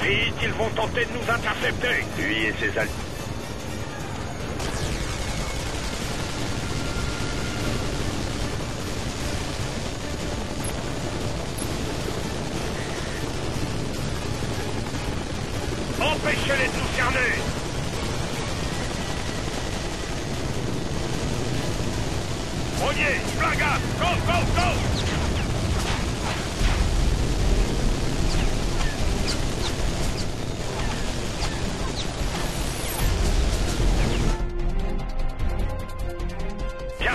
Vite, ils vont tenter de nous intercepter. Lui et ses alliés. Empêchez-les de nous cerner. Rognier, Blaga, go, go, go. Bien,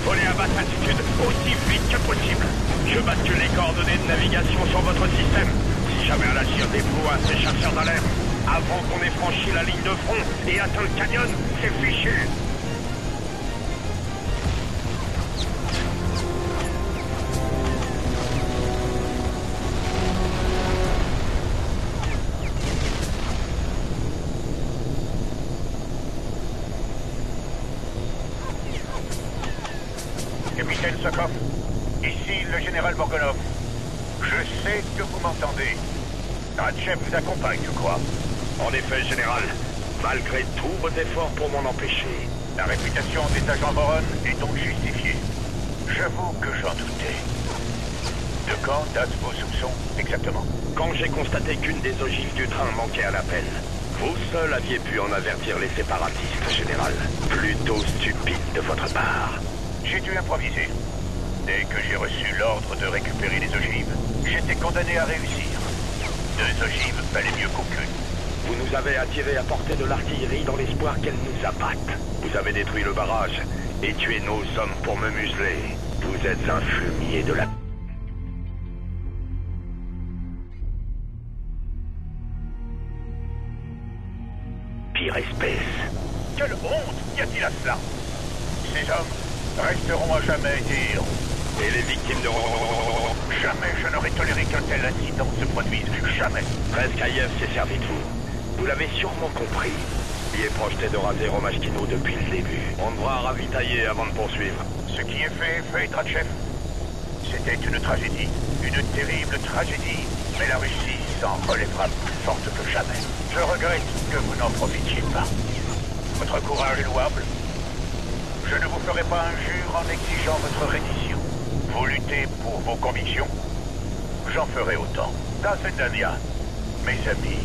volez à basse altitude aussi vite que possible. Je bascule les coordonnées de navigation sur votre système. Si jamais un navire déploie ses chasseurs d'alerte, avant qu'on ait franchi la ligne de front et atteint le canyon, c'est fichu. Capitaine Sokov, ici le général Morgonov. Je sais que vous m'entendez. Ratchev vous accompagne, je crois. En effet, général, malgré tous vos efforts pour m'en empêcher. La réputation des agents Voron est donc justifiée. J'avoue que j'en doutais. De quand datent vos soupçons, exactement? Quand j'ai constaté qu'une des ogives du train manquait à l'appel. Vous seul aviez pu en avertir les séparatistes, général. Plutôt stupide de votre part. J'ai dû improviser. Dès que j'ai reçu l'ordre de récupérer les ogives, j'étais condamné à réussir. 2 ogives valaient mieux qu'aucune. Vous nous avez attirés à portée de l'artillerie dans l'espoir qu'elle nous abatte. Vous avez détruit le barrage et tué nos hommes pour me museler. Vous êtes un fumier de la... pire espèce. Quelle honte y a-t-il à cela? Ces hommes resteront à jamais des héros. Et les victimes de... Jamais je n'aurais toléré qu'un tel incident se produise. Jamais. Preskaïev s'est servi de vous. Vous l'avez sûrement compris. Il est projeté de raser Romashkino depuis le début. On devra ravitailler avant de poursuivre. Ce qui est fait, Tratchev. C'était une tragédie. Une terrible tragédie. Mais la Russie s'en relèvera plus forte que jamais. Je regrette que vous n'en profitiez pas. Votre courage est louable. Je ne vous ferai pas injure en exigeant votre reddition. Vous luttez pour vos convictions. J'en ferai autant. Dans cette année, mes amis.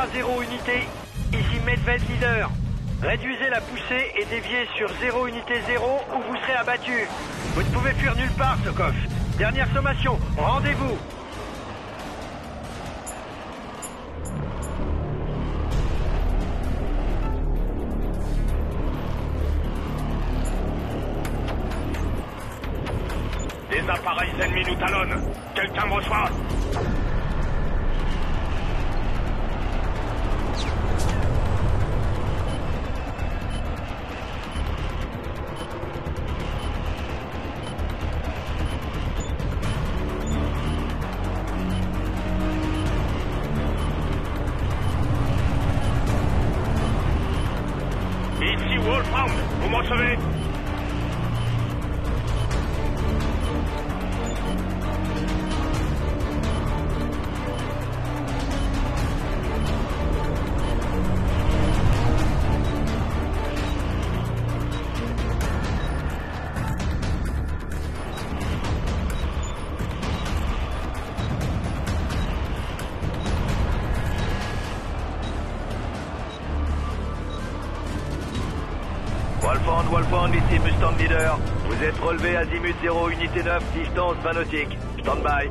Alpha 0 unité, ici Medved leader. Réduisez la poussée et déviez sur 0 unité 0 ou vous serez abattu. Vous ne pouvez fuir nulle part, Sokov. Dernière sommation, rendez-vous. Des appareils ennemis nous talonnent. Quelqu'un me reçoit? Ici Wolfram, vous me recevez? Wolfand, ici Mustang Leader. Vous êtes relevé azimut 0 unité 9, distance 20 nautiques. Stand by.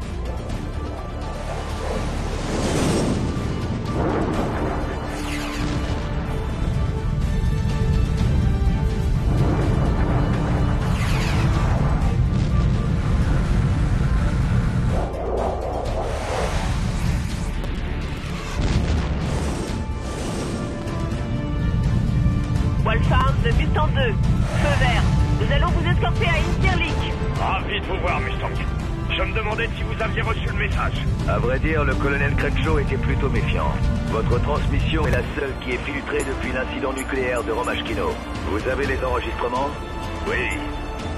Wolfram de Mustang 2. Feu vert. Nous allons vous escorter à Incirlik. Ravi de vous voir, Mustang. Je me demandais si vous aviez reçu le message. À vrai dire, le colonel Crenshaw était plutôt méfiant. Votre transmission est la seule qui est filtrée depuis l'incident nucléaire de Romashkino. Vous avez les enregistrements? Oui.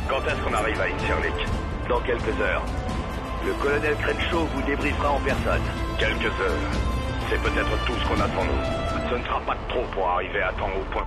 Quand est-ce qu'on arrive à Incirlik? Dans quelques heures. Le colonel Crenshaw vous débriefera en personne. Quelques heures. C'est peut-être tout ce qu'on attend nous. Ce ne sera pas trop pour arriver à temps au point.